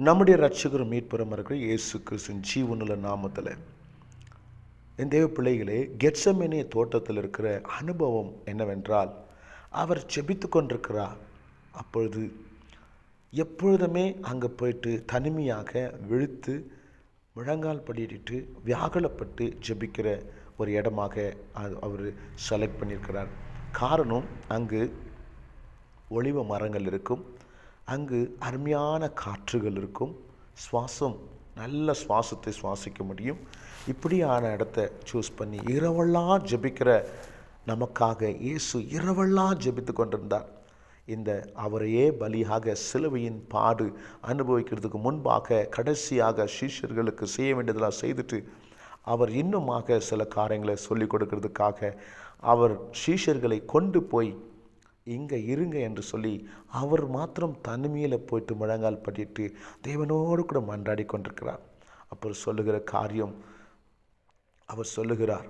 நம்முடைய இரட்சகரும் மீட்பரும் இருக்கிற இயேசு கிறிஸ்துவின் ஜீவனுள்ள நாமத்தில் என் தேவ பிள்ளைகளே, கெத்செமனே தோட்டத்தில் இருக்கிற அனுபவம் என்னவென்றால், அவர் ஜெபித்து கொண்டிருக்கிறார். அப்பொழுது எப்பொழுதுமே அங்கே போயிட்டு தனிமையாக விழுத்து முழங்கால் படியிட்டு வியாகுலப்பட்டு ஜெபிக்கிற ஒரு இடமாக அவர் செலக்ட் பண்ணியிருக்கிறார். காரணம், அங்கு ஒலிவ மரங்கள் இருக்கும், அங்கு அருமையான காற்றுகள் இருக்கும், நல்ல சுவாசத்தை சுவாசிக்க முடியும். இப்படியான இடத்த சூஸ் பண்ணி இரவெல்லாம் ஜெபிக்கிற நமக்காக இயேசு இரவெல்லாம் ஜெபித்து கொண்டிருந்தார். இந்த அவரையே பலியாக சிலுவையின் பாடு அனுபவிக்கிறதுக்கு முன்பாக கடைசியாக சீஷர்களுக்கு செய்ய வேண்டியதெல்லாம் செய்துட்டு அவர் இன்னுமாக சில காரியங்களை சொல்லிக் கொடுக்கறதுக்காக அவர் சீஷர்களை கொண்டு போய் இங்கே இருங்க என்று சொல்லி அவர் மாத்திரம் தனிமையில் போயிட்டு முழங்கால் படிட்டு தேவனோடு கூட மன்றாடி கொண்டிருக்கிறார். அப்புறம் சொல்லுகிற காரியம், அவர் சொல்லுகிறார்,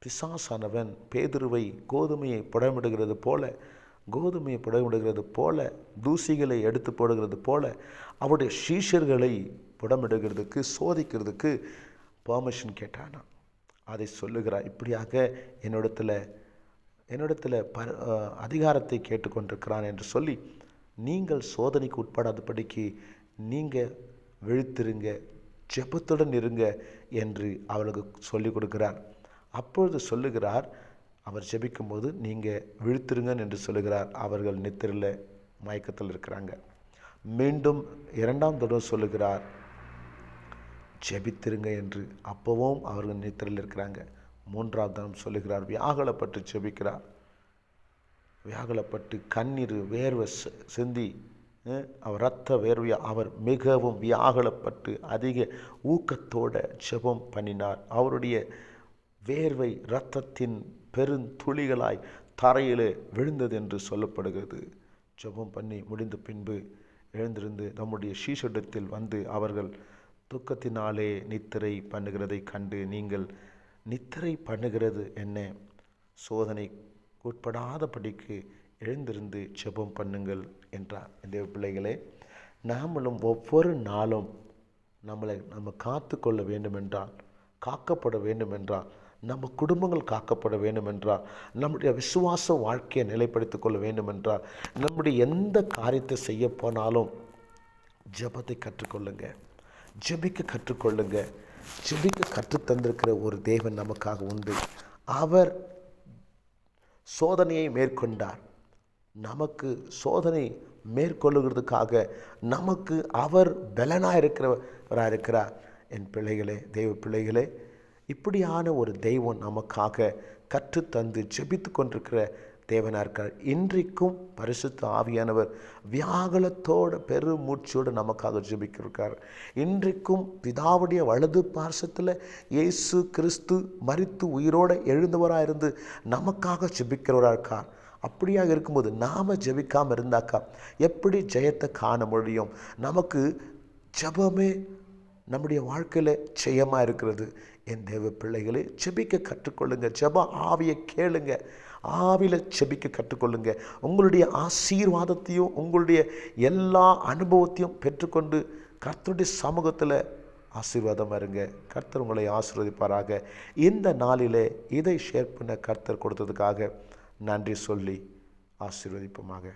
பிசாசானவன் பேதுருவை கோதுமையை புடமிடுகிறது போல தூசிகளை எடுத்து போடுகிறது போல அவருடைய சீஷர்களை புடமிடுகிறதுக்கு சோதிக்கிறதுக்கு பெர்மிஷன் கேட்டானா. அதை சொல்லுகிறார், இப்படியாக என்னிடத்தில் அதிகாரத்தை கேட்டுக்கொண்டிருக்கிறான் என்று சொல்லி, நீங்கள் சோதனைக்கு உட்படாதபடிக்கு நீங்கள் விழித்திருங்க, ஜெபத்துடன் இருங்க என்று அவளுக்கு சொல்லிக் கொடுக்கிறார். அப்பொழுது சொல்லுகிறார், அவர் ஜெபிக்கும்போது நீங்கள் விழித்திருங்க என்று சொல்லுகிறார். அவர்கள் நித்திரையில் மயக்கத்தில் இருக்கிறாங்க. மீண்டும் இரண்டாம் தடவை சொல்லுகிறார், ஜெபித்திருங்க என்று. அப்போவும் அவர்கள் நித்திரையில் இருக்கிறாங்க. மூன்றாவது தரம் சொல்லுகிறார், வியாகுலப்பட்டு ஜெபிக்கிறார். வியாகுலப்பட்டு கண்ணீர் வேர்வை சிந்தி அவர் இரத்த வேர்வையை அவர் மிகவும் வியாகுலப்பட்டு அதிக ஊக்கத்தோட ஜெபம் பண்ணினார். அவருடைய வேர்வை இரத்தத்தின் பெருந்துளிகளாய் தரையிலே விழுந்தது என்று சொல்லப்படுகிறது. ஜெபம் பண்ணி முடிந்த பின்பு எழுந்திருந்து நம்முடைய சீஷரிடத்தில் வந்து அவர்கள் துக்கத்தினாலே நித்திரை பண்ணுகிறதை கண்டு, நீங்கள் நித்திரை பண்ணுகிறது என்ன? சோதனை உட்படாதபடிக்கு எழுந்திருந்து ஜெபம் பண்ணுங்கள் என்றார். இந்த பிள்ளைகளே, நாமளும் ஒவ்வொரு நாளும் நம்ம காத்து கொள்ள வேண்டுமென்றால், காக்கப்பட வேண்டுமென்றால், நம்ம குடும்பங்கள் காக்கப்பட வேண்டுமென்றால், நம்முடைய விசுவாச வாழ்க்கையை நிலைப்படுத்திக் கொள்ள வேண்டுமென்றால், நம்முடைய எந்த காரியத்தை செய்ய போனாலும் ஜெபத்தை கற்றுக்கொள்ளுங்க, ஜெபிக்க கற்றுக்கொள்ளுங்க. ஜெபிக்க கற்றுத்தந்திருக்கிற ஒரு தேவன் நமக்காக உண்டு. அவர் சோதனையை மேற்கொண்டார். நமக்கு சோதனை மேற்கொள்ளுகிறதுக்காக நமக்கு அவர் பலனாக இருக்கிறார். என் பிள்ளைகளே, தெய்வ பிள்ளைகளே, இப்படியான ஒரு தெய்வம் நமக்காக கற்றுத்தந்து ஜெபித்து கொண்டிருக்கிற தேவனாக இருக்கார். இன்றைக்கும் பரிசுத்த ஆவியானவர் வியாகுலத்தோட பெருமூச்சோடு நமக்காக ஜெபிக்கிறார். இன்றைக்கும் பிதாவுடைய வலது பார்சத்தில் இயேசு கிறிஸ்து மரித்து உயிரோடு எழுந்தவராக இருந்து நமக்காக ஜெபிக்கிறவராக இருக்கார். அப்படியாக இருக்கும்போது நாம் ஜெபிக்காமல் இருந்தாக்கா எப்படி ஜெயத்தை காண முடியும்? நமக்கு ஜெபமே நம்முடைய வாழ்க்கையில் ஜெயமாக இருக்கிறது. என் தேவ பிள்ளைகளே, ஜெபிக்க கற்றுக்கொள்ளுங்க. ஜெப ஆவியை கேளுங்க, ஆவியில் ஜெபிக்க கற்றுக்கொள்ளுங்க. உங்களுடைய ஆசீர்வாதத்தையும் உங்களுடைய எல்லா அனுபவத்தையும் பெற்றுக்கொண்டு கர்த்தருடைய சமூகத்தில் ஆசீர்வாதமாக இருங்க. கர்த்தர் உங்களை ஆசீர்வதிப்பாராக. இந்த நாளிலே இதை ஷேர் பண்ண கர்த்தர் கொடுத்ததுக்காக நன்றி சொல்லி ஆசீர்வதிப்போமாக.